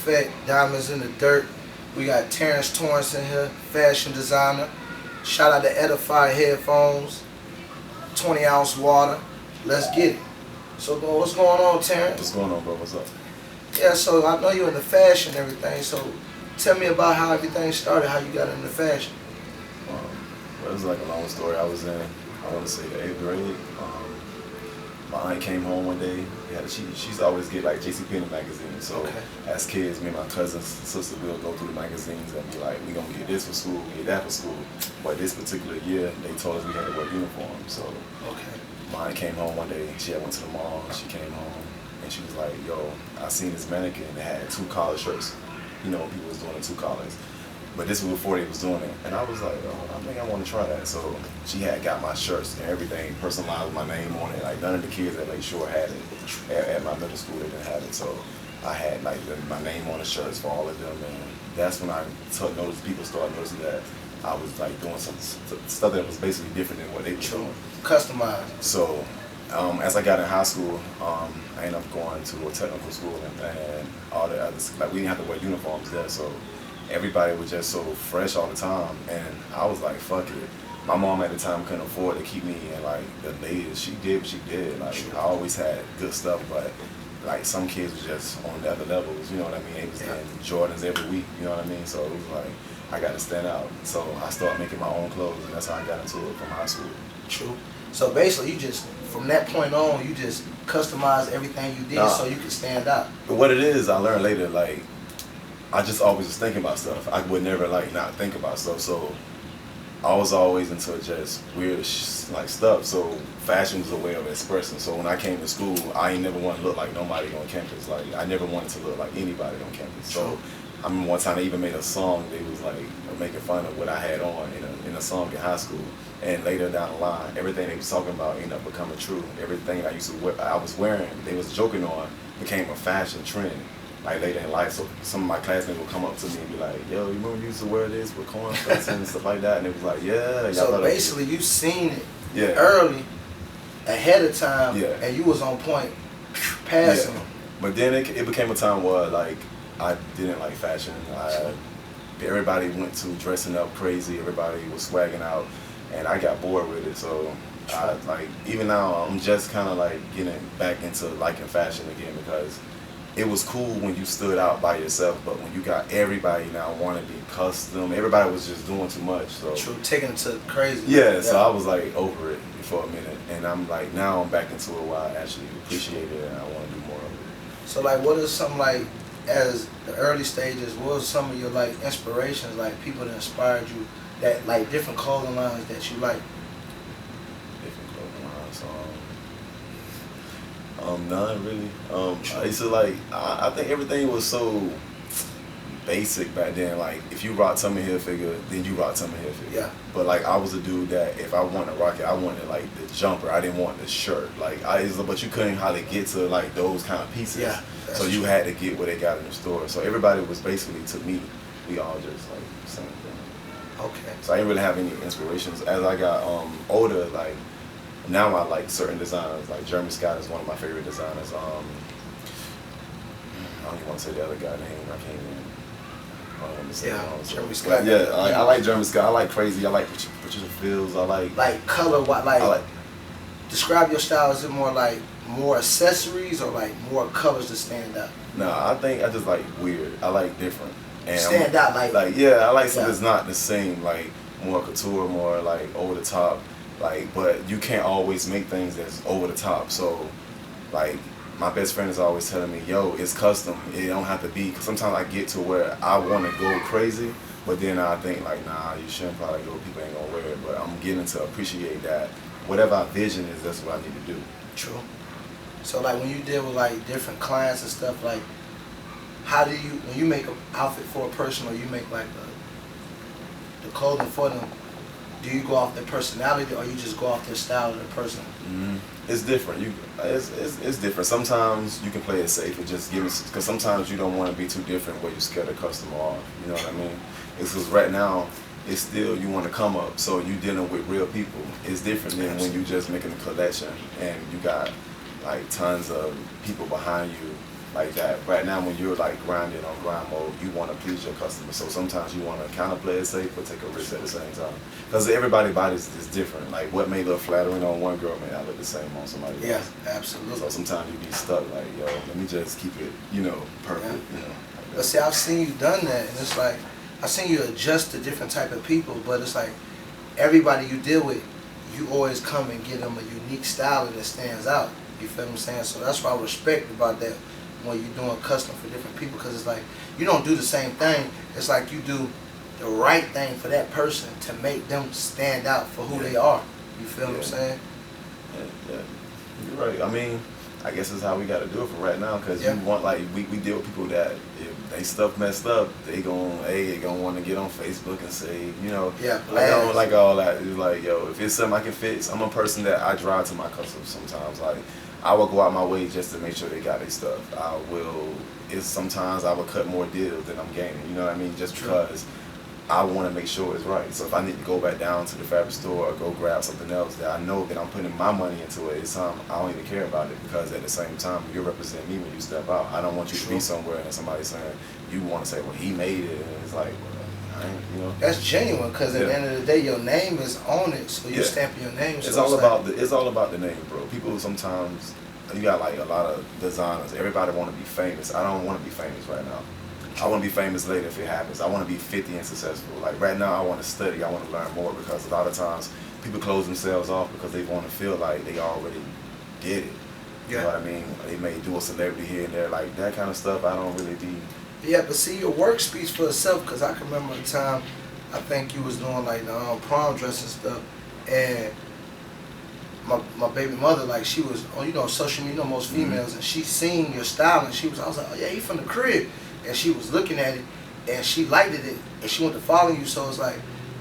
effect. Diamondz in the dirt. We got Terrence, Torrence in here, fashion designer. Shout out to Edify headphones. 20-ounce water. Let's get it. So, what's going on, Terrence? What's going on, bro? What's up? Yeah, so I know you're into fashion and everything. So, tell me about how everything started, how you got into fashion. Well, it was like a long story. I was in, I want to say, the 8th grade. My aunt came home one day. She used to always get like JCPenney magazines. So as kids, me and my cousins, sister, we'll go through the magazines and be like, we gonna get this for school, get that for school. But this particular year, they told us we had to wear uniforms. So my aunt came home one day. She had went to the mall. She came home and she was like, "Yo, I seen this mannequin that had 2 collar shirts. You know, people was doing the 2 collars. But this was before they was doing it." And I was like, "Oh, I think I want to try that." So she had got my shirts and everything personalized with my name on it. Like none of the kids at Lake Shore had it. At my middle school, they didn't have it. So I had like my name on the shirts for all of them. And that's when I noticed people started noticing that I was like doing some stuff that was basically different than what they were doing. Customized. So as I got in high school, I ended up going to a technical school and all the others. Like we didn't have to wear uniforms there, so everybody was just so fresh all the time, and I was like, fuck it. My mom at the time couldn't afford to keep me in like the latest. She did what she did. Like I always had good stuff, but like some kids was just on the other levels, you know what I mean? They was getting Jordans every week, you know what I mean? So it was like, I got to stand out. So I started making my own clothes, and that's how I got into it from high school. True. So basically, you just, from that point on, you just customized everything you did so you could stand out. But what it is, I learned later, like, I just always was thinking about stuff. I would never like not think about stuff. So I was always into just weird like stuff. So fashion was a way of expressing. So when I came to school, I ain't never want to look like nobody on campus. Like I never wanted to look like anybody on campus. So I remember one time they even made a song. They was like making fun of what I had on in a song in high school. And later down the line, everything they was talking about ended up becoming true. Everything I used to wear, I was wearing, they was joking on, became a fashion trend. Like later in life, so some of my classmates would come up to me and be like, "Yo, you remember you used to wear this with cornflakes and stuff like that?" And it was like, "Yeah." So basically, you seen it early, ahead of time, and you was on point, passing. Yeah. But then it became a time where like I didn't like fashion. Everybody went to dressing up crazy. Everybody was swagging out, and I got bored with it. So I like even now I'm just kind of like getting back into liking fashion again because it was cool when you stood out by yourself, but when you got everybody now want to be custom, everybody was just doing too much. So taking it to crazy. Yeah, so I was like over it for a minute, and I'm like now I'm back into it where I actually appreciate it and I want to do more of it. So like, what is some like as the early stages? What was some of your like inspirations, like people that inspired you, that like different clothing lines that you like? Different clothing lines. None really. I used to like. I think everything was so basic back then. Like if you rock Tommy Hilfiger, then you rock Tommy Hilfiger. Yeah. But like I was a dude that if I wanted to rock it, I wanted like the jumper. I didn't want the shirt. Like but you couldn't hardly get to like those kind of pieces. Yeah. So you had to get what they got in the store. So everybody was basically to me. We all just like the same thing. Okay. So I didn't really have any inspirations. As I got older, like. Now I like certain designers, like Jeremy Scott is one of my favorite designers. I don't even want to say the other guy's name. I can't even. Jeremy Scott. Yeah, I like Jeremy Scott. I like Crazy. I like Patricia Fields. I like color. What like? Describe your style. Is it more accessories or like more colors to stand out? No, I think I just like weird. I like different. And stand out like I like something that's not the same. Like more couture, more like over the top. Like, but you can't always make things that's over the top. So, like, my best friend is always telling me, "Yo, it's custom. It don't have to be." Cause sometimes I get to where I want to go crazy, but then I think like, nah, you shouldn't probably go. People ain't gonna wear it. But I'm getting to appreciate that whatever our vision is, that's what I need to do. True. So like when you deal with like different clients and stuff, like, how do you when you make an outfit for a person or you make like the clothing for them? Do you go off their personality or you just go off their style of the person? It's different. It's different. Sometimes you can play it safe and just give it, because sometimes you don't want to be too different where you scare the customer off. You know what I mean? It's because right now, it's still you want to come up, so you dealing with real people. It's different than when you just making a collection and you got like tons of people behind you like that. Right now, when you're like grinding on grind mode, you want to please your customer. So sometimes you want to kind of play it safe, but take a risk at the same time. Because everybody's body is different. Like what may look flattering on one girl may not look the same on somebody else. Yeah, absolutely. So sometimes you be stuck like, yo, let me just keep it, perfect. Yeah. Like but see, I've seen you done that, and it's like I've seen you adjust to different type of people. But it's like everybody you deal with, you always come and give them a unique style that stands out. You feel what I'm saying? So that's what I respect about that when you're doing custom for different people, because it's like you don't do the same thing. It's like you do the right thing for that person to make them stand out for who they are. You feel what I'm saying? Yeah, you're right. I mean, I guess it's how we got to do it for right now, because you want, like, we deal with people that if they stuff messed up, they gonna want to get on Facebook and say, I don't like all that. It's like, yo, if it's something I can fix, I'm a person that I drive to my customers sometimes. Like, I will go out my way just to make sure they got their stuff. Sometimes I will cut more deals than I'm gaining, you know what I mean? Just because I want to make sure it's right. So if I need to go back down to the fabric store or go grab something else that I know that I'm putting my money into it, I don't even care about it, because at the same time, you're representing me when you step out. I don't want you to be somewhere and somebody's saying, you want to say, well, he made it, and it's like, well, I ain't, That's genuine, because at the end of the day, your name is on it, so you stamping your name. So it's all about the name, bro. People sometimes, you got like a lot of designers. Everybody want to be famous. I don't want to be famous right now. I want to be famous later if it happens. I want to be 50 and successful. Like right now, I want to study. I want to learn more, because a lot of times people close themselves off because they want to feel like they already did it. You know what I mean? They may do a celebrity here and there, like that kind of stuff. I don't really be. Yeah, but see, your work speaks for itself. Because I can remember a time, I think you was doing like the prom dress and stuff, and my baby mother, like, she was on social media, most females, and she seen your style, and I was like, oh yeah, you from the crib. And she was looking at it, and she liked it, and she wanted to follow you. So it's like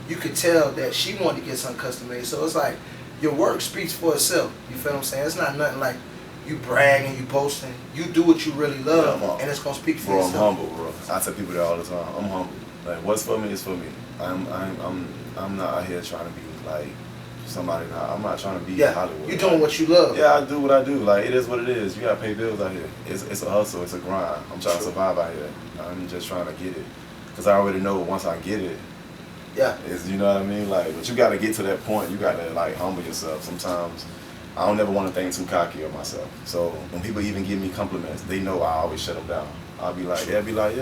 you could tell that she wanted to get something custom made. So it's like your work speaks for itself. You feel what I'm saying? It's not nothing like you bragging, you boasting. You do what you really love, and it's gonna speak for itself. itself. I'm humble, bro. I tell people that all the time. I'm humble. Like, what's for me is for me. I'm not out here trying to be like somebody. I'm not trying to be Hollywood. You're doing what you love. Yeah, I do what I do. Like, it is what it is. You gotta pay bills out here. It's a hustle. It's a grind. I'm trying to survive out here. I'm just trying to get it, because I already know once I get it, you know what I mean. Like, but you gotta get to that point. You gotta like humble yourself. Sometimes I don't never want to think too cocky of myself. So when people even give me compliments, they know I always shut them down. I'll be like, I'll be like,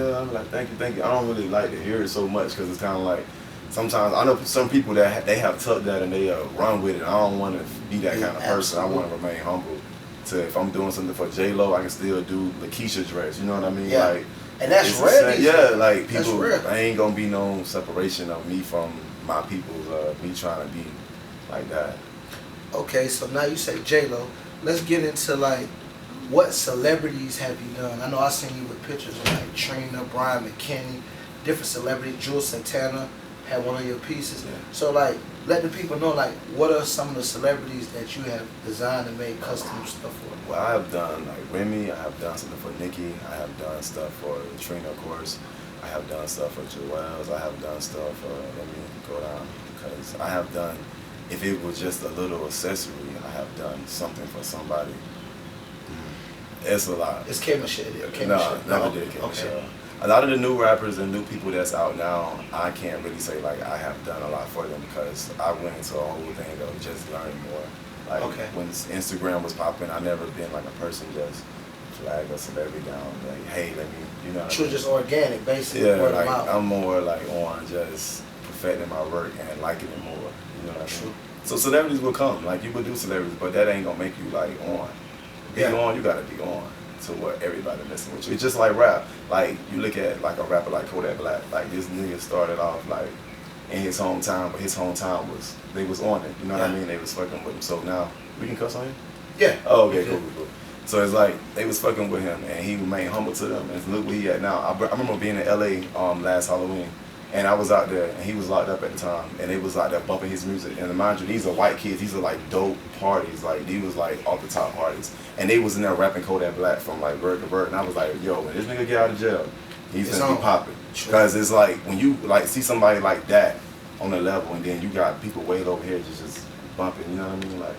thank you. I don't really like to hear it so much, because it's kind of like, sometimes I know some people that they have took that and they run with it. I don't want to be that kind of person. I want to remain humble. If I'm doing something for J-Lo, I can still do Lakeisha dress. You know what I mean? Yeah. Like, and that's rare. Yeah, like people, I ain't gonna be no separation of me from my people's. Me trying to be like that. Okay, so now you say J-Lo. Let's get into like what celebrities have you done? I know I seen you with pictures of like Trina, Brian McKinney, different celebrities. Jules Santana had one of your pieces. So like, let the people know, like, what are some of the celebrities that you have designed and made custom stuff for? Well, I have done like Remy. I have done something for Nicki. I have done stuff for Trina, of course. I have done stuff for Joel's. I have done stuff for, let me go down, because I have done, if it was just a little accessory, I have done something for somebody. It's a lot. It's K Michelle. No, never did K Michelle. A lot of the new rappers and new people that's out now, I can't really say like I have done a lot for them, because I went into a whole thing of just learning more. Like when Instagram was popping, I never been like a person just flag a celebrity down, like, hey, let me, you know. True, just organic, basically. Yeah, like I'm more like on just perfecting my work and liking it more. You know what I mean? So celebrities will come, like you would do celebrities, but that ain't gonna make you like on. Be on, you gotta be on to what everybody messing with you. It's just like rap. Like you look at like a rapper like Kodak Black. Like this nigga started off like in his hometown, but his hometown they was on it. You know what I mean? They was fucking with him. So now we can cuss on him? Yeah. Oh, okay, cool. So it's like they was fucking with him, and he remained humble to them. And look where he at now. I remember being in LA last Halloween, and I was out there, and he was locked up at the time, and they was out there bumping his music. And mind you, these are white kids. These are like dope parties. Like these was like off the top parties, and they was in there rapping Kodak Black from like word to word. And I was like, yo, when this nigga get out of jail, he's gonna be popping. Because it's like when you like see somebody like that on the level, and then you got people way over here just bumping. You know what I mean? Like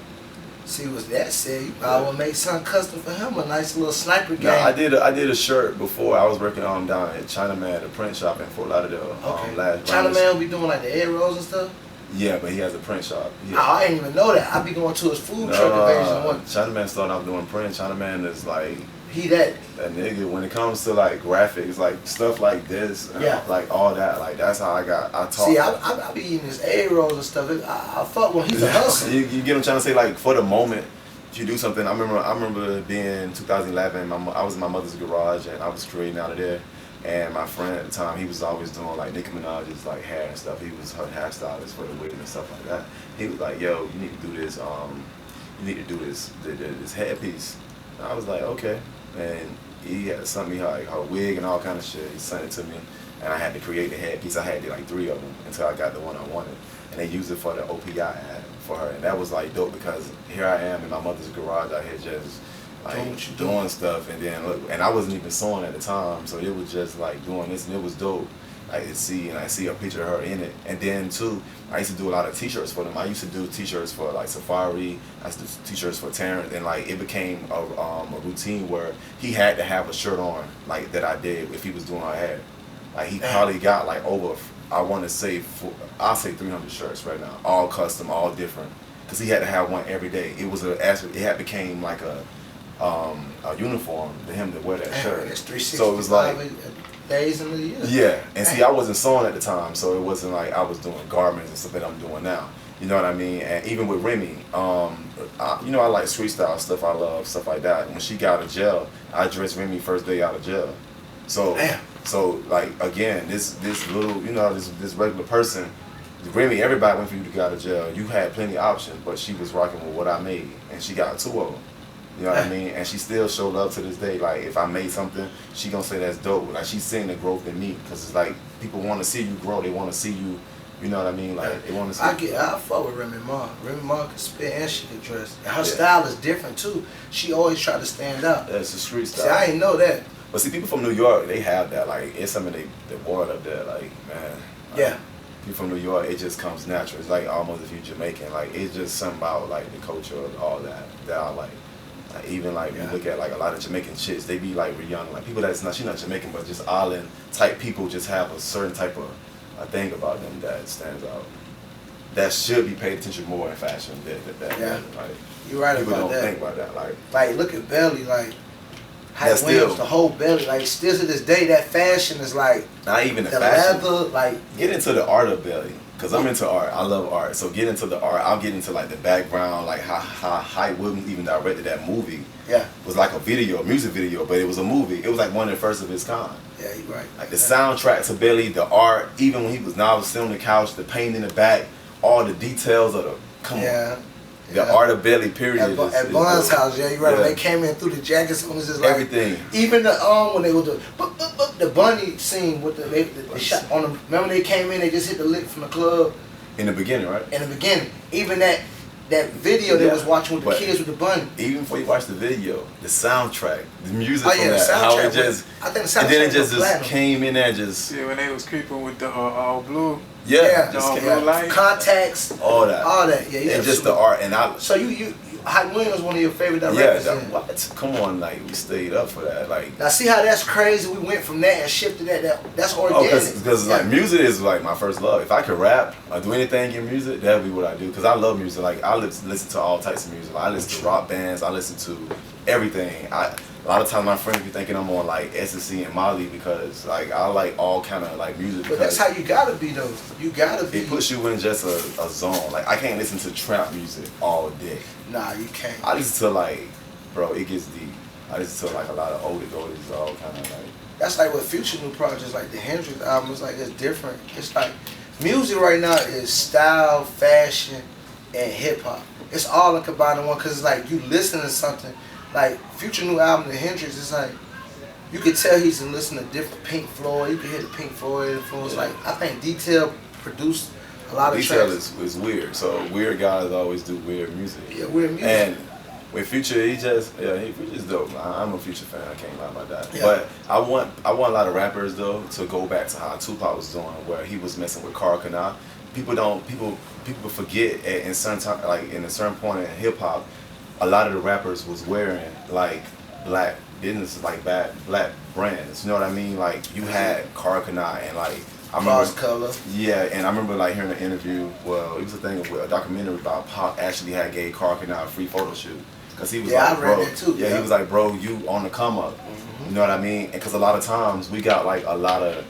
See, was that said, you probably would make something custom for him, a nice little sniper game. No, I did a shirt before. I was working on down at Chinaman, the print shop in Fort Lauderdale. Okay. Chinaman will be doing like the egg rolls and stuff? Yeah, but he has a print shop. Oh, I didn't even know that. I be going to his food truck division. Chinaman started off doing print. Chinaman is like that nigga when it comes to like graphics, like stuff like this, like all that, like that's how I taught. See, I be eating his egg rolls and stuff. I fuck when he's a hustler. You get what I'm trying to say? Like for the moment, if you do something. I remember being 2011. I was in my mother's garage and I was creating out of there. And my friend at the time, he was always doing like Nicki Minaj's like hair and stuff. He was her hairstylist for the wedding and stuff like that. He was like, "Yo, you need to do this. You need to do this headpiece." And I was like, "Okay." And he had sent me her wig and all kind of shit. He sent it to me, and I had to create the headpiece. I had like 3 of them until I got the one I wanted. And they used it for the OPI ad for her, and that was like dope because here I am in my mother's garage out here just like doing stuff, and then look, and I wasn't even sewing at the time, so it was just like doing this, and it was dope. I see a picture of her in it, and then too, I used to do a lot of T-shirts for them. I used to do T-shirts for like Safari. I used to do T-shirts for Terrence, and like it became a routine where he had to have a shirt on like that I did if he was doing her hair. Like he probably got like over, I want to say, I'll say 300 shirts right now, all custom, all different, because he had to have one every day. It was it had became like a uniform to him to wear that shirt. So it was like days in the year. Yeah, and see, I wasn't sewing at the time, so it wasn't like I was doing garments and stuff that I'm doing now. You know what I mean? And even with Remy, I like street style stuff. I love stuff like that. When she got out of jail, I dressed Remy first day out of jail. So, like again, this little, this regular person, Remy, everybody went for you to get out of jail. You had plenty of options, but she was rocking with what I made, and she got 2 of them. You know what I mean? And she still showed up to this day. Like, if I made something, she gonna say that's dope. Like, she's seeing the growth in me. Because it's like, people want to see you grow. They want to see you, you know what I mean? Like, they want to see I fuck with Remy Ma. Remy Ma can spit and she can dress. And her style is different, too. She always try to stand out. That's a street style. See, I didn't know that. But see, people from New York, they have that. Like, it's something they wore up there. Like, man. Yeah. People from New York, it just comes natural. It's like almost if you're Jamaican. Like, it's just something about, like, the culture of all that I like. Even like when you look at like a lot of Jamaican chicks, they be like real young. Like people she's not Jamaican, but just island type people just have a certain type of a thing about them that stands out. That should be paid attention more in fashion. Yeah, like, you're right people about that. People don't think about that. Like look at Belly, like how Williams, the whole Belly, like still to this day that fashion is like not even the fashion. Leather, like get into the art of Belly. Cause I'm into art, I love art. So get into the art. I'll get into like the background, like how Hype Williams even directed that movie. Yeah, it was like a music video, but it was a movie. It was like one of the first of its kind. Yeah, you're right. Like the soundtrack to Belly, the art, even when he was sitting on the couch, the paint in the back, all the details of the the art of Belly, period. At Bond's house, yeah, you're right. When they came in through the jackets, it was just like everything. Even the when they was the bunny scene with the shot on the. Remember they came in, they just hit the lick from the club. In the beginning, right? In the beginning, even that video they was watching with the kids with the bunny. Even before you watch the video, the soundtrack, the music from that, how it just, I think the soundtrack and then it just came in there, just when they was creeping with the all blue. Yeah, light. Contacts, all that. Yeah, and just the art, and So you Hype Williams was one of your favorite directors. Yeah, what? Come on, like we stayed up for that. Like now, see how that's crazy. We went from that and shifted that's organic. Because like music is like my first love. If I could rap or do anything in music, that'd be what I do. Because I love music. Like I listen to all types of music. Like, I listen to rock bands. I listen to everything. A lot of times my friends be thinking I'm on like ecstasy and Molly because like I like all kind of like music. But that's how you gotta be though. You gotta be. It puts you in just a zone. Like I can't listen to trap music all day. Nah, you can't. I listen to like, bro, it gets deep. I listen to like a lot of oldies, all kind of like. That's like what Future new projects like the Hendrix album is like. It's different. It's like music right now is style, fashion, and hip hop. It's all in combined in one because it's like you listen to something. Like Future new album, the Hendrix, it's like you could tell he's listening to different Pink Floyd. You can hear the Pink Floyd influence. Yeah. Like I think Detail produced a lot of Detail tracks. is weird. So weird guys always do weird music. Yeah, weird music. And with Future, Future's dope. I'm a Future fan. I can't lie about that. Yeah. But I want a lot of rappers though to go back to how Tupac was doing, where he was messing with Carl Kanai. People forget in a certain point in hip hop. a lot of the rappers was wearing like black businesses, like black brands. You know what I mean? Like you had Carcanine and like I remember, Cross color. Yeah, and I remember like hearing an interview. Well, it was a thing with a documentary about Pac actually had gave Carcanine a free photo shoot because he was like, I bro, read that too. yeah, he was like, bro, you on the come up. You know what I mean? And because a lot of times we got like a lot of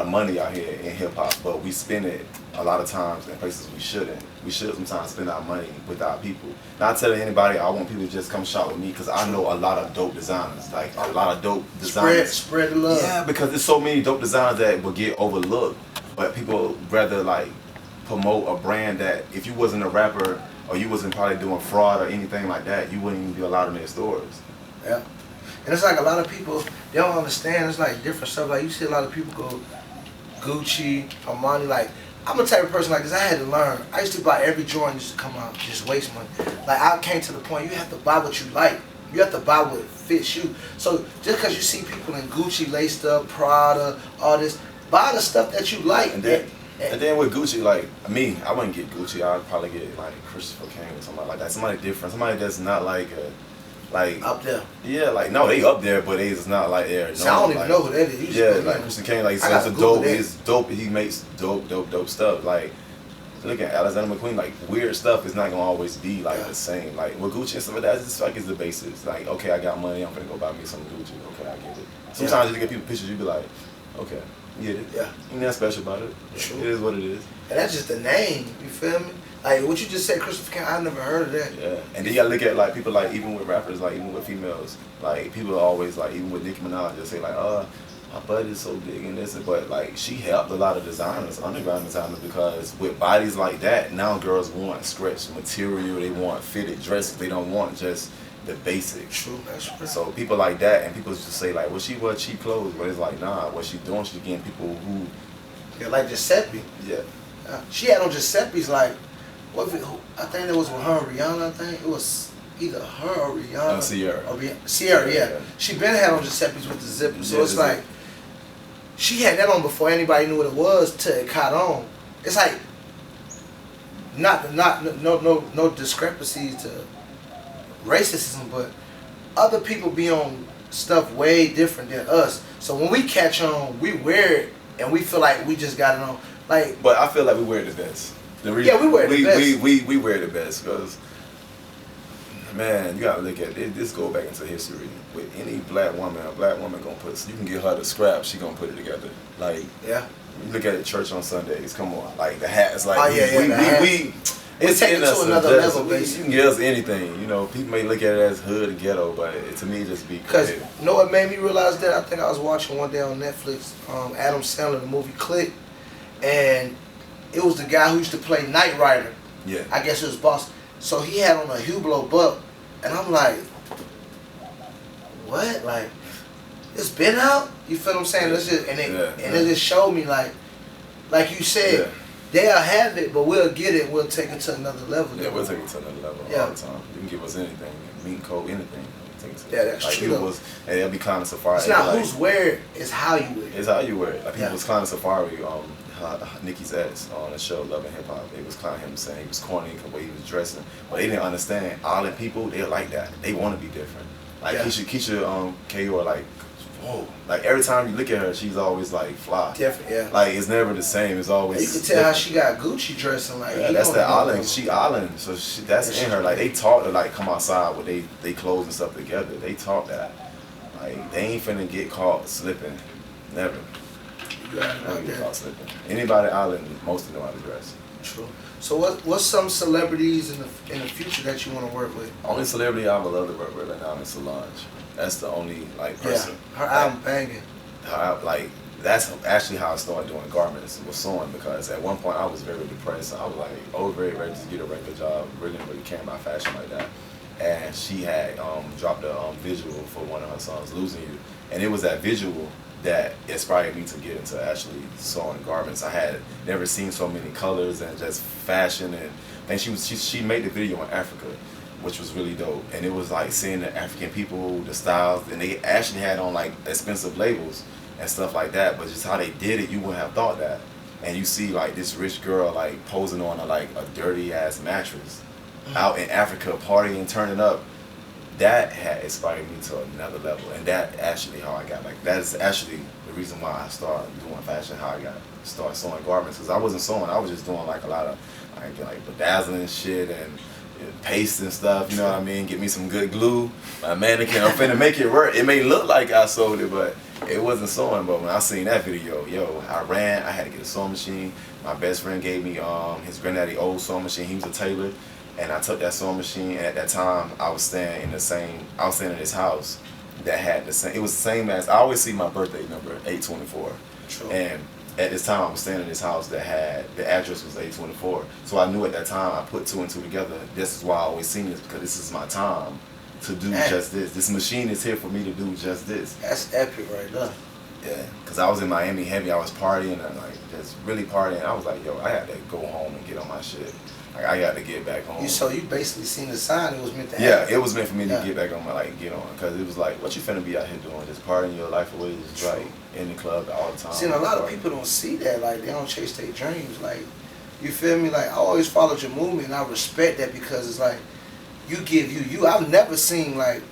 money out here in hip hop, but we spend it a lot of times in places we shouldn't. We should sometimes spend our money with our people. Not telling anybody I want people to just come shop with me because I know a lot of dope designers, like a lot of dope designers. Spread the love. Yeah, because there's so many dope designers that will get overlooked, but people rather like promote a brand that if you wasn't a rapper or you wasn't probably doing fraud or anything like that, you wouldn't even be allowed in their stores. Yeah. And it's like a lot of people, they don't understand. It's like different stuff. Like you see a lot of people go Gucci, Armani. Like I'm a type of person like this. I had to learn. I used to buy every Jordan used to come out, just waste money. Like I came to the point you have to buy what you like. You have to buy what fits you. So just because you see people in Gucci laced up, Prada, all this, buy the stuff that you like. And then with Gucci, like me, I wouldn't get Gucci. I'd probably get like Christopher Kane or somebody like that. Somebody different. Somebody that's not like up there. Yeah, like no, they up there, but it's not like they're. So I don't even know who that is. Yeah, like Christopher Kane, like so it's a dope. It's dope. He makes dope stuff. Like look at Alexander McQueen. Like weird stuff is not gonna always be like the same. Like with Gucci and stuff like that, it's like it's the basics. Like okay, I got money. I'm gonna go buy me some Gucci. Okay, I get it. Sometimes you get people pictures, you be like, okay. Get it. Yeah. Ain't nothing special about it. True. It is what it is. And that's just the name, you feel me? Like what you just said, Christopher Kane, I never heard of that. Yeah. And then you gotta look at like people like even with rappers, like even with females, like people are always like even with Nicki Minaj, they'll say like, my butt is so big and this, but like she helped a lot of designers, underground designers, because with bodies like that, now girls want stretch material, they want fitted dresses, they don't want just the basic. True, that's true. So people like that, and people just say like, well, she wear cheap clothes, but it's like, nah, what she doing, she's getting people who, yeah, like Giuseppe. yeah. She had on Giuseppe's like, I think it was with her and Rihanna. I think it was either her or Rihanna. Sierra. Or Sierra, yeah. She been had on Giuseppe's with the zipper, so it's like she had that on before anybody knew what it was till it caught on. It's like no discrepancies to racism, but other people be on stuff way different than us. So when we catch on, we wear it and we feel like we just got it on. Like, but I feel like we wear it the best. We wear the best. We wear the best because, man, you gotta look at it. This go back into history. With any black woman, a black woman gonna put. You can get her to scrap. She gonna put it together. Like, yeah. You look at it, church on Sundays. Come on, like the hats. Like, it's taking it to another level, basically. You can get us anything. You know, people may look at it as hood and ghetto, but to me, just be. Because you know what made me realize that? I think I was watching one day on Netflix, Adam Sandler, the movie Click, and it was the guy who used to play Knight Rider. Yeah. I guess it was Boss. So he had on a Hublot buck, and I'm like, what? Like, it's been out? You feel what I'm saying? It's just, it just showed me like you said, they'll have it, but we'll get it. We'll take it to another level. Yeah, we'll take it to another level all the time. You can give us anything, meat coat, anything. Yeah, that's like true. And they'll be clowning Safari. It's not who's wear it, it's how you wear it. It's how you wear it. Like people was clowning Safari, Nicki's ex on the show Love and Hip Hop. They was clowning him saying he was corny the way he was dressing, but they didn't understand. All the people, they like that. They want to be different. Like Keisha KO are like, whoa. Like every time you look at her, she's always like fly. Different, yeah. Like it's never the same. It's always. You can tell how she got Gucci dressing. Like that's the island. She island, so that's in her. Like they taught her like come outside with they clothes and stuff together. They taught that. Like they ain't finna get caught slipping. Never. Never get caught slipping. Anybody island mostly know how to dress. True. So what's some celebrities in the future that you want to work with? Only celebrity I would love to work with right now is Solange. That's the only like person. Yeah, her album banging. That's actually how I started doing garments, was sewing, because at one point I was very depressed. I was like, very ready to get a regular job, really didn't really care about fashion like that. And she had dropped a visual for one of her songs, Losing You. And it was that visual that inspired me to get into actually sewing garments. I had never seen so many colors and just fashion, and she made the video in Africa, which was really dope. And it was like seeing the African people, the styles, and they actually had on like expensive labels and stuff like that, but just how they did it, you wouldn't have thought that. And you see like this rich girl like posing on a dirty ass mattress, out in Africa partying, turning up, that had inspired me to another level. And that actually how I got, like, that's actually the reason why I started doing fashion, how I got started sewing garments. Because I wasn't sewing, I was just doing like a lot of like bedazzling shit and paste and stuff, you know what I mean? Get me some good glue, my mannequin, I'm finna make it work. It may look like I sold it, but it wasn't sewing. But when I seen that video, yo, I had to get a sewing machine. My best friend gave me his granddaddy old sewing machine. He was a tailor, and I took that sewing machine. And at that time, I was staying in this house that had the same. It was the same as, I always see my birthday number, 824. True. And at this time, I was staying in this house that had, the address was 824. So I knew at that time, I put two and two together. This is why I always seen this, because this is my time to do just this. This machine is here for me to do just this. That's epic right there. Yeah, because I was in Miami heavy. I was partying and like just really partying. I was like, yo, I had to go home and get on my shit. Like, I got to get back home. So you basically seen the sign it was meant to happen. Yeah, it was meant for me to get back on my, like, get on. Because it was like, what you finna be out here doing? Just partying your life away, just like in the club all the time. See, and a lot of people don't see that. Like, they don't chase their dreams. Like, you feel me? Like, I always followed your movement, and I respect that, because it's like, you give you. I've never seen, like,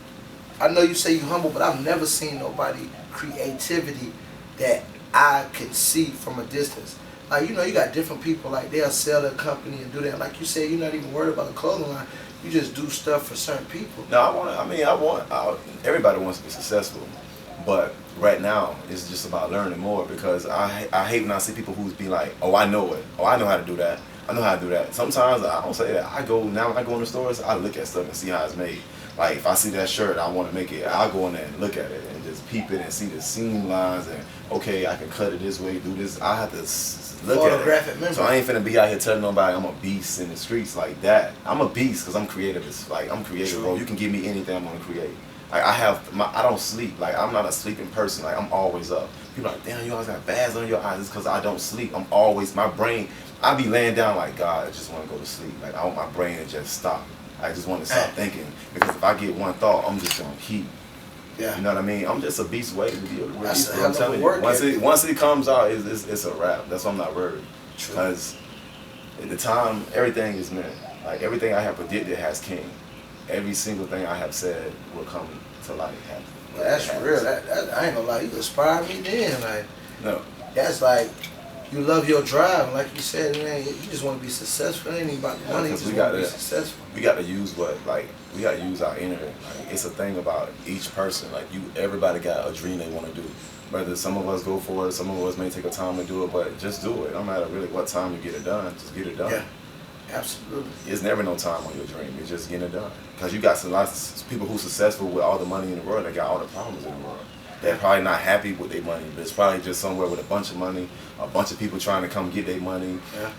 I know you say you humble, but I've never seen nobody creativity that I can see from a distance. Like, you know, you got different people, like, they'll sell their company and do that. Like you said, you're not even worried about the clothing line. You just do stuff for certain people. No, everybody wants to be successful. But right now, it's just about learning more, because I hate when I see people who be like, oh, I know it. Oh, I know how to do that. I know how to do that. Sometimes I don't say that. When I go in the stores, I look at stuff and see how it's made. Like, if I see that shirt, I want to make it, I'll go in there and look at it and just peep it and see the seam lines and, okay, I can cut it this way, do this. I have to look at it. So I ain't finna be out here telling nobody I'm a beast in the streets like that. I'm a beast because I'm creative. It's like, I'm creative, bro. You can give me anything I'm gonna create. Like, I don't sleep. Like, I'm not a sleeping person. Like, I'm always up. People are like, damn, you always got bags on your eyes. It's because I don't sleep. I'm always, my brain, I be laying down like, God, I just want to go to sleep. Like, I want my brain to just stop. I just want to stop thinking, because if I get one thought, I'm just gonna keep. Yeah. You know what I mean? I'm just a beast waiting to be able to release. I'm telling you. Once it comes out, it's a wrap. That's why I'm not worried. Because at the time, everything is meant. Like, everything I have predicted has came. Every single thing I have said will come to life. Well, that's real. I ain't gonna lie. You inspired me then. Like, no. That's like, you love your drive, like you said, man. You just want to be successful. It ain't even about the money. You just want to be successful. We got to use we got to use our inner. Like, it's a thing about each person. Like, everybody got a dream they want to do. Whether some of us go for it, some of us may take a time to do it, but just do it. No matter really what time you get it done, just get it done. Yeah, absolutely. It's never no time on your dream. It's just getting it done. Because you got lots of people who's successful with all the money in the world. They got all the problems in the world. They're probably not happy with their money, but it's probably just somewhere with a bunch of money, a bunch of people trying to come get their money. Yeah.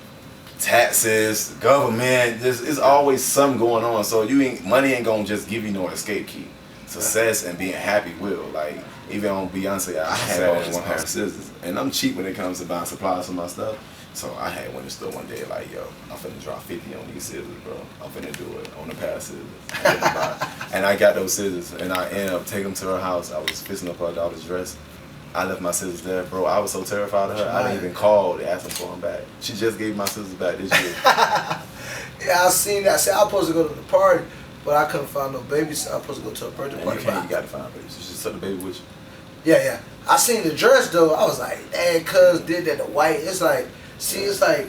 Taxes, government, there's always something going on. So money ain't gonna just give you no escape key. Success and being happy will. Like, even on Beyonce, I had only one pair of scissors, and I'm cheap when it comes to buying supplies for my stuff. So I had went to the store one day like, yo, I'm finna drop 50 on these scissors, bro. I'm finna do it on the pair of scissors. And I got those scissors, and I ended up taking them to her house. I was fixing up her daughter's dress. I left my scissors there, bro. I was so terrified of her. I didn't even call to ask them for them back. She just gave my scissors back this year. Yeah, I seen that. I said I was supposed to go to the party, but I couldn't find no baby, so I was supposed to go to a birthday party. You gotta find babies. You just took the baby with you. Yeah. I seen the dress though. I was like, dang, cuz did that, the white. It's like, see, it's like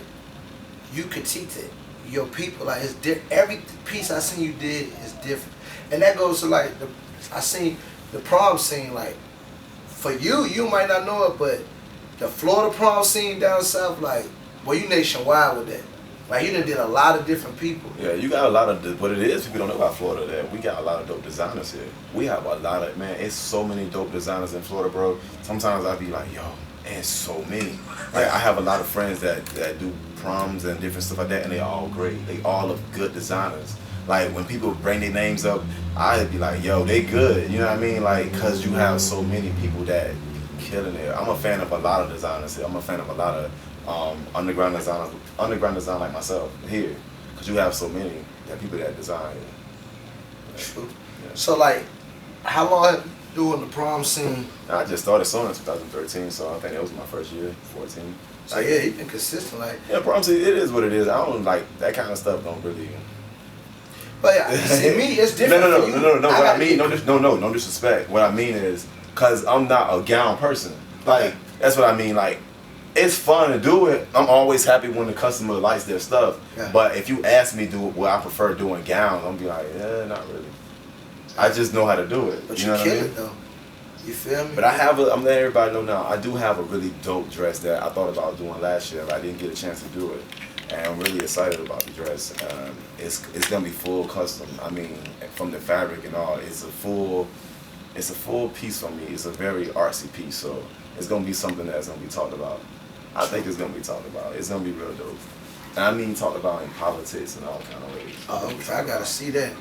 you critique it. Your people, like, it's different. Every piece I seen you did is different, and that goes to like I seen the prom scene. Like, for you might not know it, but the Florida prom scene down south, like, well, you nationwide with that. Like, you done did a lot of different people. Yeah, you got a lot of what it is. People don't know about Florida. That we got a lot of dope designers here. We have a lot of, man. It's so many dope designers in Florida, bro. Sometimes I be like, yo, and so many. Like, I have a lot of friends that do proms and different stuff like that, and they all great. They all of good designers. Like, when people bring their names up, I'd be like, yo, they good. You know what I mean? Like, cause you have so many people that killing it. I'm a fan of a lot of designers here. I'm a fan of a lot of underground design like myself here, cause you have so many people that design. True. Yeah. So, like, how long have you doing the prom scene? I just started sewing in 2013, so I think that was my first year, 14. So yeah, you've been consistent, like. Yeah, prom scene, it is what it is. I don't like that kind of stuff. Don't really. But see, me, it's different. No. What I mean, no disrespect. What I mean is, cause I'm not a gown person. Like that's what I mean. Like it's fun to do it. I'm always happy when the customer likes their stuff. Yeah. But if you ask me I prefer doing gowns, I'm be like, yeah, not really. I just know how to do it. But you know kill it though. You feel me? But I'm letting everybody know now. I do have a really dope dress that I thought about doing last year, but I didn't get a chance to do it. And I'm really excited about the dress. It's gonna be full custom. I mean, from the fabric and all, it's a full piece for me. It's a very artsy piece, so it's gonna be something that's gonna be talked about. I think it's gonna be talked about. It's gonna be real dope. And I mean talked about in politics and all kind of ways. Oh, I gotta see that.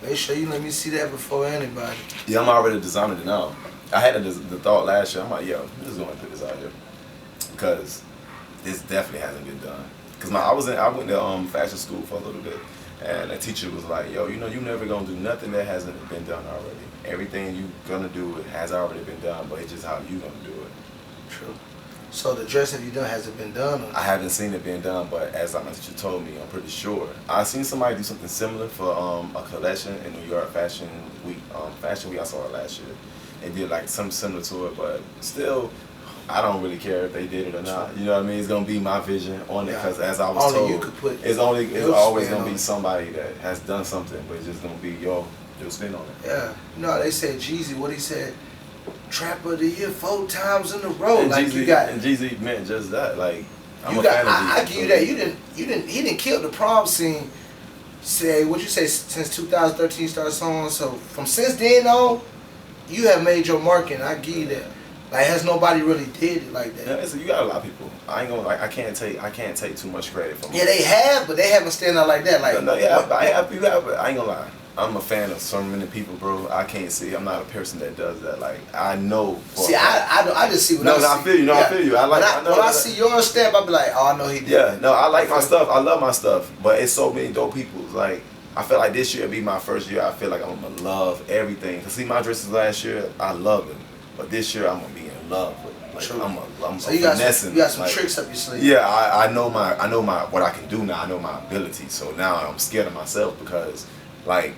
Make sure you let me see that before anybody. Yeah, I'm already designing it now. I had the thought last year. I'm like, yo, I'm just gonna put this out here because this definitely hasn't been done. Cause I went to fashion school for a little bit, and the teacher was like, yo, you know, you never gonna do nothing that hasn't been done already. Everything you gonna do has already been done, but it's just how you gonna do it. True. So the dress have you done, has it been done? Or? I haven't seen it being done, but as my teacher told me, I'm pretty sure. I seen somebody do something similar for a collection in New York Fashion Week. Fashion Week, I saw it last year. They did like something similar to it, but still, I don't really care if they did it or not. You know what I mean? It's gonna be my vision on it because as I was told, it's always gonna be somebody that has done something, but it's just gonna be your spin on it. Yeah. No, they said Jeezy. What he said, Trap of the Year 4 times in a row. And like Jeezy, you got. And Jeezy meant just that. Like I'm you a got. fan of Jeezy. I give you that. He didn't kill the prom scene. Say what you say since 2013 started song. So from since then on, you have made your mark, and I give you that. Like, has nobody really did it like that? Yeah, you got a lot of people. I ain't gonna I can't take too much credit from. Yeah, they have, but they haven't stand out like that. Like, I ain't gonna lie. I'm a fan of so many people, bro. I can't see. I'm not a person that does that. Like, I know. I just see what I see. I feel you. I feel you. When I see your step, I be like, oh, I know he did. Yeah, no, I like my stuff. I love my stuff, but it's so many dope people. Like, I feel like this year will be my first year. I feel like I'm gonna love everything. Cause see, my dresses last year, I loved them, but this year I'm gonna be in love with it. Like, I'm so you got some tricks up your sleeve. Yeah, I know my what I can do now. I know my ability. So now I'm scared of myself because, like,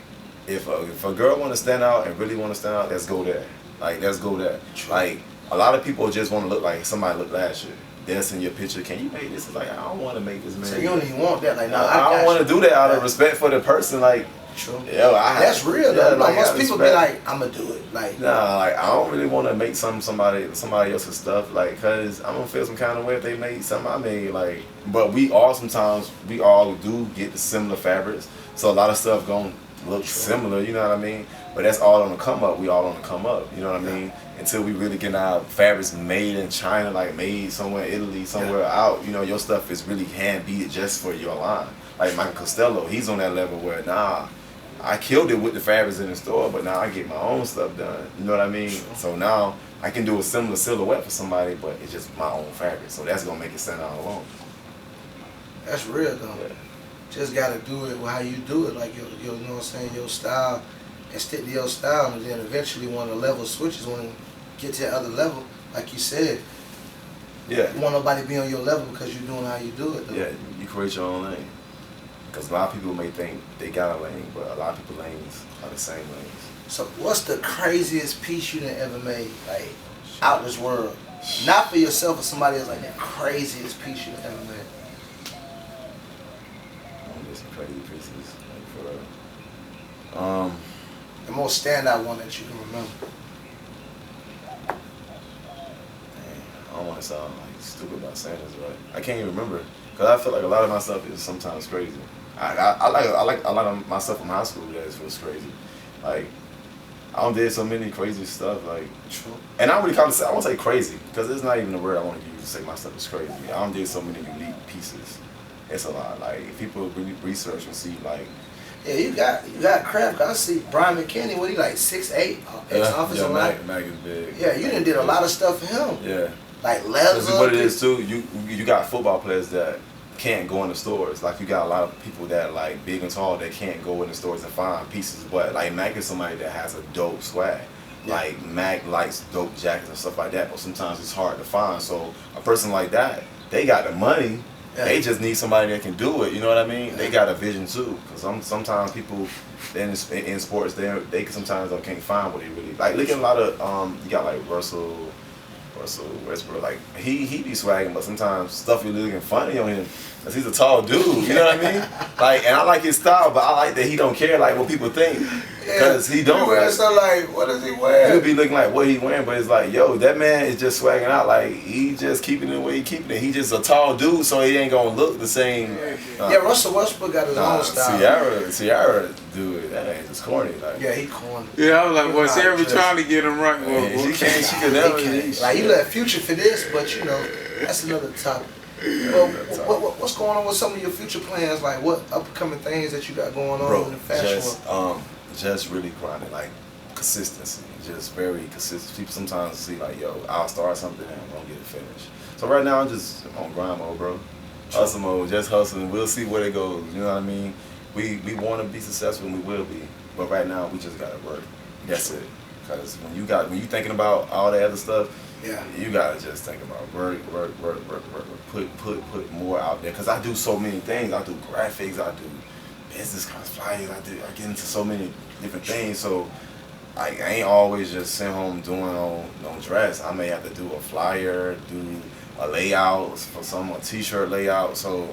if a girl want to stand out and really want to stand out, let's go there. Like, let's go there. True. Like, a lot of people just want to look like somebody looked last year. They'll send you a picture. Can you make this? It's like, I don't want to make this, man. So you don't even want that. Like, no, I don't want to do that out of respect for the person. Like, true. Yo, that's real though. Like, most people be like, I'm gonna do it. Like, nah, like I don't really want to make somebody else's stuff. Like, cause I'm gonna feel some kind of way if they made something I made. Like, but we all do get the similar fabrics. So a lot of stuff gonna look similar. You know what I mean? But that's all on the come up. We all on the come up. You know what I mean? Until we really get our fabrics made in China, like made somewhere in Italy, somewhere out. You know, your stuff is really hand beaded just for your line. Like Michael Costello, he's on that level where I killed it with the fabrics in the store, but now I get my own stuff done. You know what I mean? Sure. So now I can do a similar silhouette for somebody, but it's just my own fabric. So that's gonna make it stand out alone. That's real though. Yeah. Just gotta do it how you do it, like your you know what I'm saying, your style, and stick to your style, and then eventually when the level switches, when you get to that other level, like you said. Yeah. You want nobody to be on your level because you're doing how you do it though. Yeah, you create your own lane. Because a lot of people may think they got a lane, but a lot of people lanes are the same lanes. So what's the craziest piece you done ever made, like, out this world? Not for yourself or somebody else, like the craziest piece you done ever made. There's some crazy pieces, like for real. The most standout one that you can remember. I don't want to sound like stupid about saying this, right? I can't even remember. Because I feel like a lot of my stuff is sometimes crazy. I like a lot of my stuff from high school that was crazy. Like, I did so many crazy stuff, like, and I don't really I won't say crazy, because it's not even a word I want to use to say my stuff is crazy. I did so many unique pieces. It's a lot. Like, if people really research and see, like, yeah, you got craft. I see Brian McKinney, what he like 6'8", ex-offensive line. Mac is big. Yeah, you done did a lot of stuff for him. Yeah. Like leather. This is what it is too. You got football players that can't go in the stores. Like, you got a lot of people that like big and tall that can't go in the stores and find pieces. But like Mac is somebody that has a dope swag. Yeah. Like, Mac likes dope jackets and stuff like that. But sometimes it's hard to find. So a person like that, they got the money, Yeah. They just need somebody that can do it. You know what I mean? They got a vision too. Because sometimes people in sports they sometimes can't find what they really like. Look at a lot of you got like Russell Westbrook, like he be swagging, but sometimes stuff be looking funny on him because he's a tall dude. You know what I mean? Like, and I like his style, but I like that he don't care like what people think because he don't. Wear stuff like, what does he wear? He'll be looking like what he wearing, but it's like, yo, that man is just swagging out. Like he just keeping it the way he keeping it. He just a tall dude, so he ain't gonna look the same. Yeah, Russell Westbrook got his own style. Ciara, dude, that ain't just corny. Like, yeah, he corny. Yeah, I was like, well, Sarah be trying to get him right. She can't. She could never. Like he let Future for this, but you know, that's another topic. Well, what's going on with some of your future plans? Like, what upcoming things that you got going on in the fashion world? Just really grinding, like consistency, just very consistent. People sometimes see like, yo, I'll start something and I'm gonna get it finished. So right now I'm just on grind mode, bro. Hustle mode, just hustling. We'll see where it goes. You know what I mean? We want to be successful and we will be, but right now we just gotta work. That's it. Because when you thinking about all the other stuff, yeah, you gotta just think about work. Put more out there. Cause I do so many things. I do graphics. I do business cards, flyers. I get into so many different things. So I ain't always just sitting home doing no dress. I may have to do a flyer, do a layout for a t-shirt layout. So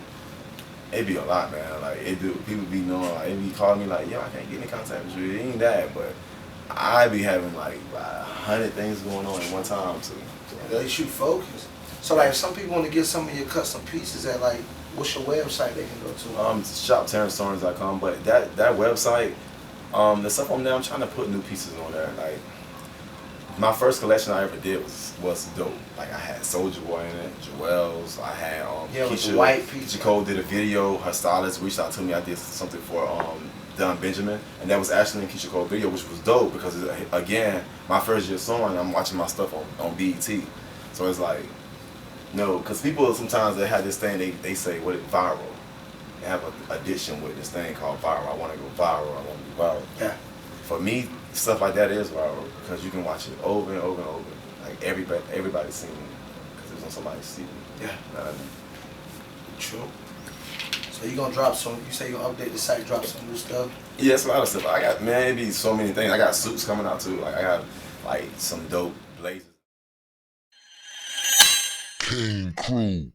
it be a lot, man. Like people be knowing. Like, it be calling me like, yo, I can't get in contact with you. It ain't that, but I be having like 100 things going on at one time too. They shoot focus. So like, if some people want to get some of your custom pieces at like, what's your website they can go to? Shop TerrenceTorrence.com. But that website, the stuff on there, I'm trying to put new pieces on there. Like my first collection I ever did was dope. Like I had Soulja Boy in it, Joel's. I had Keisha, white piece. Keisha Cole did a video. Her stylist reached out to me. I did something for Don Benjamin, and that was actually in Keisha Cole video, which was dope because again, my first year sewing, I'm watching my stuff on BET, so it's like, no, because people sometimes they have this thing they say what viral, they have an addiction with this thing called viral. I want to go viral. I want to be viral. Yeah. For me, stuff like that is viral because you can watch it over and over and over. Like everybody's seen it because it's on somebody's TV. Yeah. You know what I mean? True. So you gonna drop some? You say you gonna update the site, drop some new stuff? Yeah, it's a lot of stuff. I got maybe so many things. I got suits coming out too. Like I got like some dope blazers. King Crew.